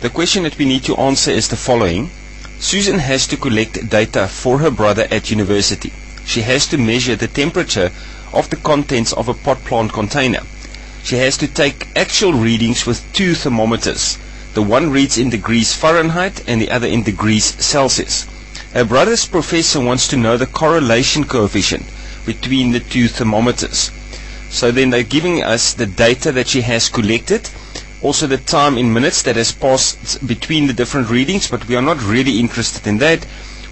The question that we need to answer is the following. Susan has to collect data for her brother at university. She has to measure the temperature of the contents of a pot plant container. She has to take actual readings with two thermometers. The one reads in degrees Fahrenheit and the other in degrees Celsius. Her brother's professor wants to know the correlation coefficient between the two thermometers. So then they're giving us the data that she has collected, also the time in minutes that has passed between the different readings, but we are not really interested in that.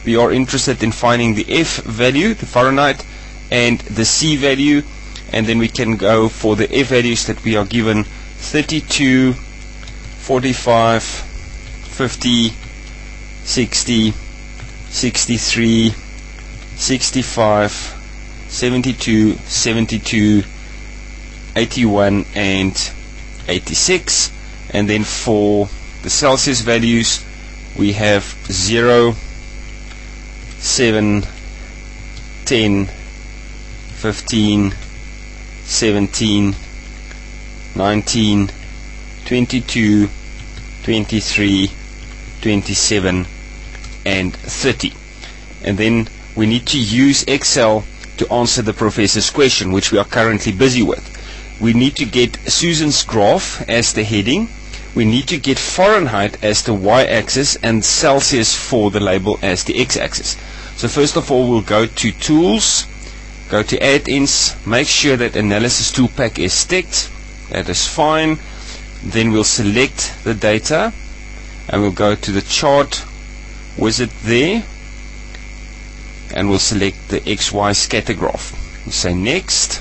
We are interested in finding the F value, the Fahrenheit, and the C value, and then we can go for the F values that we are given 32, 45, 50, 60, 63, 65, 72, 72, 81 and 86. And then for the Celsius values we have 0, 7, 10, 15, 17, 19, 22, 23, 27 and 30. And then we need to use Excel to answer the professor's question, which we are currently busy with. We need to get Susan's graph as the heading. We need to get Fahrenheit as the y-axis and Celsius for the label as the x-axis. So first of all, we'll go to Tools, go to Add-ins, make sure that Analysis Toolpack is ticked. That is fine. Then we'll select the data and we'll go to the chart wizard there and we'll select the XY scatter graph. We say Next.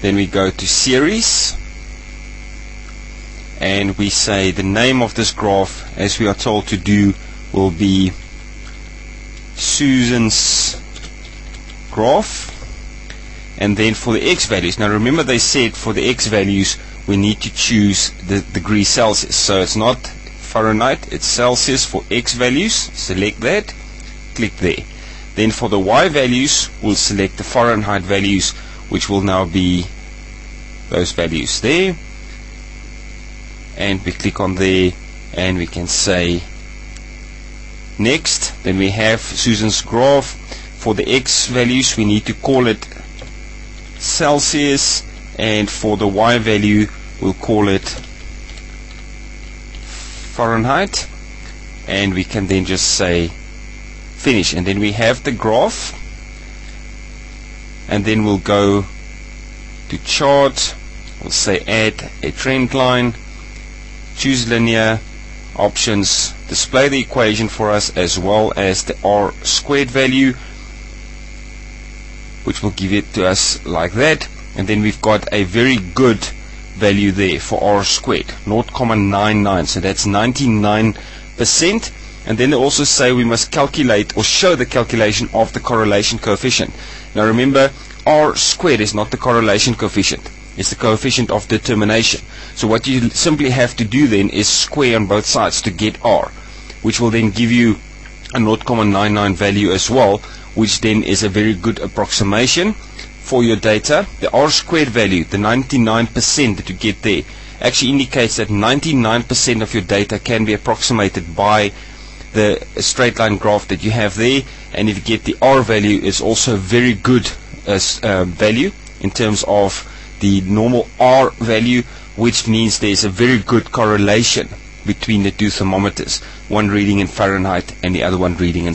Then we go to Series and we say the name of this graph, as we are told to do, will be Susan's graph. And then for the X values, now remember they said for the X values we need to choose the degree Celsius, so it's not Fahrenheit, it's Celsius for X values. Select that, click there. Then for the Y values we'll select the Fahrenheit values, which will now be those values there, and we click on there and we can say Next. Then we have Susan's graph. For the X values we need to call it Celsius, and for the Y value we'll call it Fahrenheit, and we can then just say Finish. And then we have the graph, and then we'll go to Chart, we'll say Add a trend line, choose Linear, Options, display the equation for us as well as the R squared value, which will give it to us like that. And then we've got a very good value there for R squared, 0.99, so that's 99%. And then they also say we must calculate or show the calculation of the correlation coefficient. Now remember, R squared is not the correlation coefficient, it's the coefficient of determination. So what you simply have to do then is square on both sides to get R, which will then give you a 0.99 value as well, which then is a very good approximation for your data. The R squared value, the 99% that you get there, actually indicates that 99% of your data can be approximated by the straight line graph that you have there. And if you get the R value, it's also a very good value in terms of the normal R value, which means there's a very good correlation between the two thermometers, one reading in Fahrenheit and the other one reading in